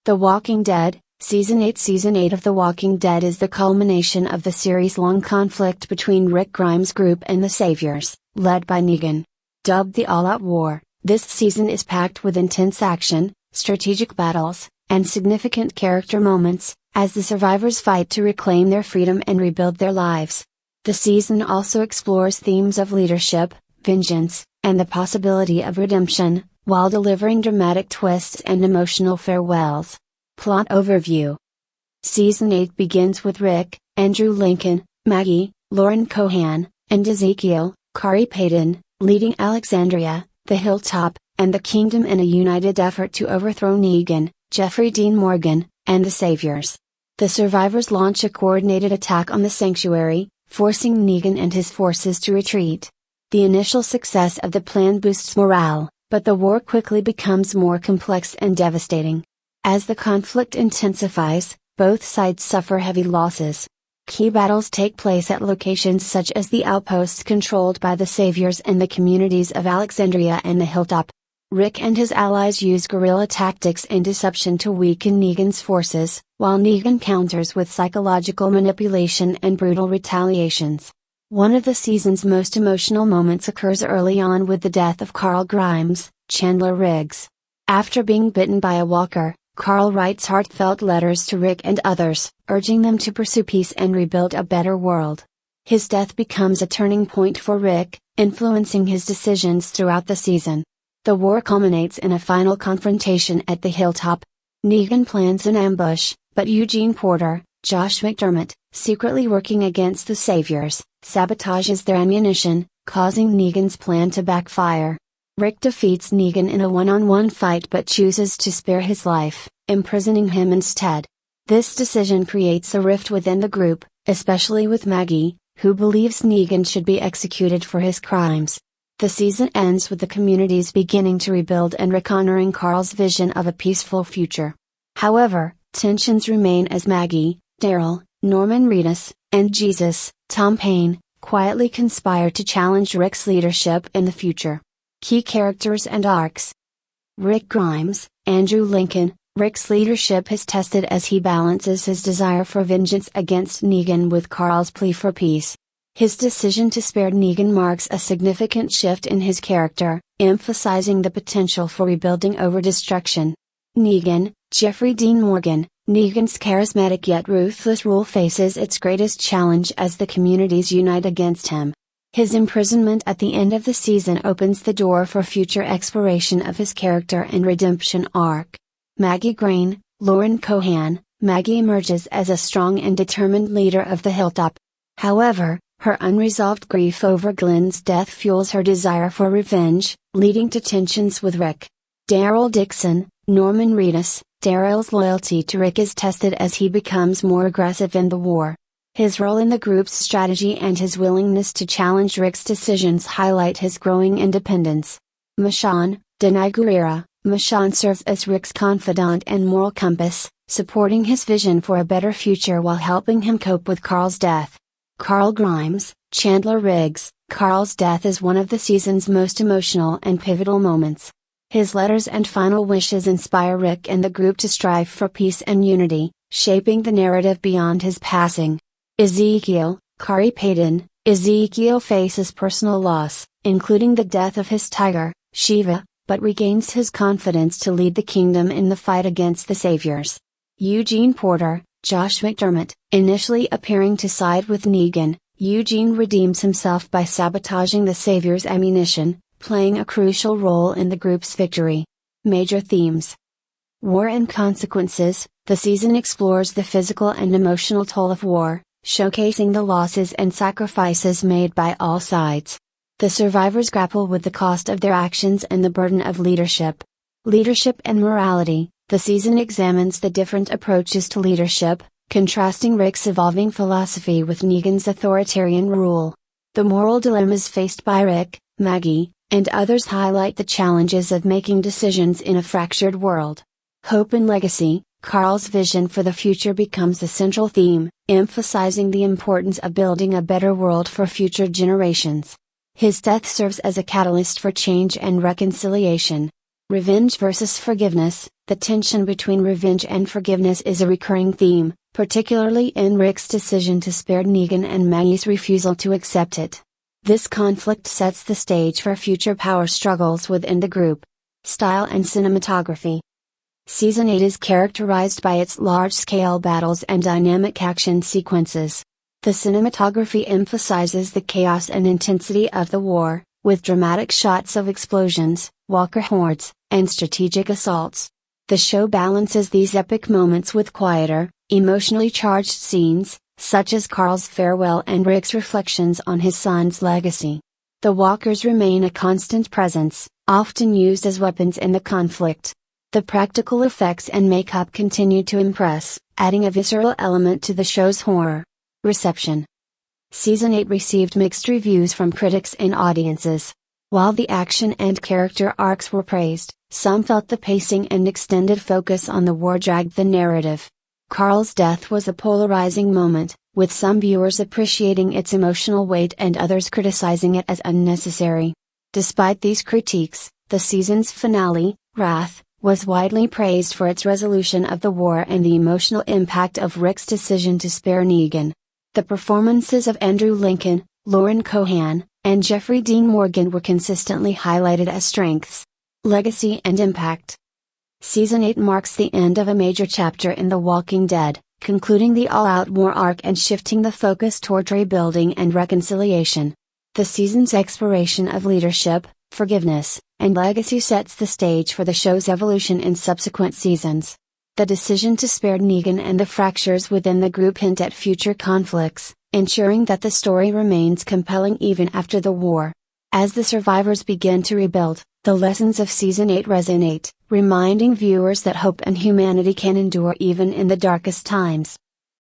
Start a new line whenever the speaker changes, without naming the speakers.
The Walking Dead, Season 8. Season 8 of The Walking Dead is the culmination of the series-long conflict between Rick Grimes' group and the Saviors, led by Negan. Dubbed the All-Out War, this season is packed with intense action, strategic battles, and significant character moments, as the survivors fight to reclaim their freedom and rebuild their lives. The season also explores themes of leadership, vengeance, and the possibility of redemption, while delivering dramatic twists and emotional farewells. Plot overview. Season 8 begins with Rick, Andrew Lincoln, Maggie, Lauren Cohan, and Ezekiel, Kari Payton, leading Alexandria, the Hilltop, and the Kingdom in a united effort to overthrow Negan, Jeffrey Dean Morgan, and the Saviors. The survivors launch a coordinated attack on the sanctuary, forcing Negan and his forces to retreat. The initial success of the plan boosts morale, but the war quickly becomes more complex and devastating. As the conflict intensifies, both sides suffer heavy losses. Key battles take place at locations such as the outposts controlled by the Saviors and the communities of Alexandria and the Hilltop. Rick and his allies use guerrilla tactics and deception to weaken Negan's forces, while Negan counters with psychological manipulation and brutal retaliations. One of the season's most emotional moments occurs early on with the death of Carl Grimes, Chandler Riggs. After being bitten by a walker, Carl writes heartfelt letters to Rick and others, urging them to pursue peace and rebuild a better world. His death becomes a turning point for Rick, influencing his decisions throughout the season. The war culminates in a final confrontation at the Hilltop. Negan plans an ambush, but Eugene Porter, Josh McDermott, secretly working against the Saviors, sabotages their ammunition, causing Negan's plan to backfire. Rick defeats Negan in a one-on-one fight but chooses to spare his life, imprisoning him instead. This decision creates a rift within the group, especially with Maggie, who believes Negan should be executed for his crimes. The season ends with the communities beginning to rebuild and Rick honoring Carl's vision of a peaceful future. However, tensions remain as Maggie, Daryl, Norman Reedus, and Jesus, Tom Paine, quietly conspire to challenge Rick's leadership in the future. Key characters and arcs. Rick Grimes, Andrew Lincoln. Rick's leadership is tested as he balances his desire for vengeance against Negan with Carl's plea for peace. His decision to spare Negan marks a significant shift in his character, emphasizing the potential for rebuilding over destruction. Negan, Jeffrey Dean Morgan. Negan's charismatic yet ruthless rule faces its greatest challenge as the communities unite against him. His imprisonment at the end of the season opens the door for future exploration of his character and redemption arc. Maggie Grain, Lauren Cohan. Maggie emerges as a strong and determined leader of the Hilltop. However, her unresolved grief over Glenn's death fuels her desire for revenge, leading to tensions with Rick. Daryl Dixon, Norman Reedus. Daryl's loyalty to Rick is tested as he becomes more aggressive in the war. His role in the group's strategy and his willingness to challenge Rick's decisions highlight his growing independence. Michonne, Denai Guerrera. Michonne serves as Rick's confidant and moral compass, supporting his vision for a better future while helping him cope with Carl's death. Carl Grimes, Chandler Riggs. Carl's death is one of the season's most emotional and pivotal moments. His letters and final wishes inspire Rick and the group to strive for peace and unity, shaping the narrative beyond his passing. Ezekiel, Kari Payton. Ezekiel faces personal loss, including the death of his tiger, Shiva, but regains his confidence to lead the kingdom in the fight against the Saviors. Eugene Porter, Josh McDermott. Initially appearing to side with Negan, Eugene redeems himself by sabotaging the Saviors' ammunition, playing a crucial role in the group's victory. Major themes. War and consequences. The season explores the physical and emotional toll of war, showcasing the losses and sacrifices made by all sides. The survivors grapple with the cost of their actions and the burden of leadership. Leadership and morality. The season examines the different approaches to leadership, contrasting Rick's evolving philosophy with Negan's authoritarian rule. The moral dilemmas faced by Rick, Maggie, and others highlight the challenges of making decisions in a fractured world. Hope and legacy. Carl's vision for the future becomes a central theme, emphasizing the importance of building a better world for future generations. His death serves as a catalyst for change and reconciliation. Revenge versus forgiveness. The tension between revenge and forgiveness is a recurring theme, particularly in Rick's decision to spare Negan and Maggie's refusal to accept it. This conflict sets the stage for future power struggles within the group. Style and cinematography. Season 8 is characterized by its large-scale battles and dynamic action sequences. The cinematography emphasizes the chaos and intensity of the war, with dramatic shots of explosions, walker hordes, and strategic assaults. The show balances these epic moments with quieter, emotionally charged scenes, such as Carl's farewell and Rick's reflections on his son's legacy. The walkers remain a constant presence, often used as weapons in the conflict. The practical effects and makeup continue to impress, adding a visceral element to the show's horror. Reception. Season 8 received mixed reviews from critics and audiences. While the action and character arcs were praised, some felt the pacing and extended focus on the war dragged the narrative. Carl's death was a polarizing moment, with some viewers appreciating its emotional weight and others criticizing it as unnecessary. Despite these critiques, the season's finale, Wrath, was widely praised for its resolution of the war and the emotional impact of Rick's decision to spare Negan. The performances of Andrew Lincoln, Lauren Cohan, and Jeffrey Dean Morgan were consistently highlighted as strengths. Legacy and impact. Season 8 marks the end of a major chapter in The Walking Dead, concluding the all-out war arc and shifting the focus toward rebuilding and reconciliation. The season's exploration of leadership, forgiveness, and legacy sets the stage for the show's evolution in subsequent seasons. The decision to spare Negan and the fractures within the group hint at future conflicts, ensuring that the story remains compelling even after the war. As the survivors begin to rebuild, the lessons of Season 8 resonate, reminding viewers that hope and humanity can endure even in the darkest times.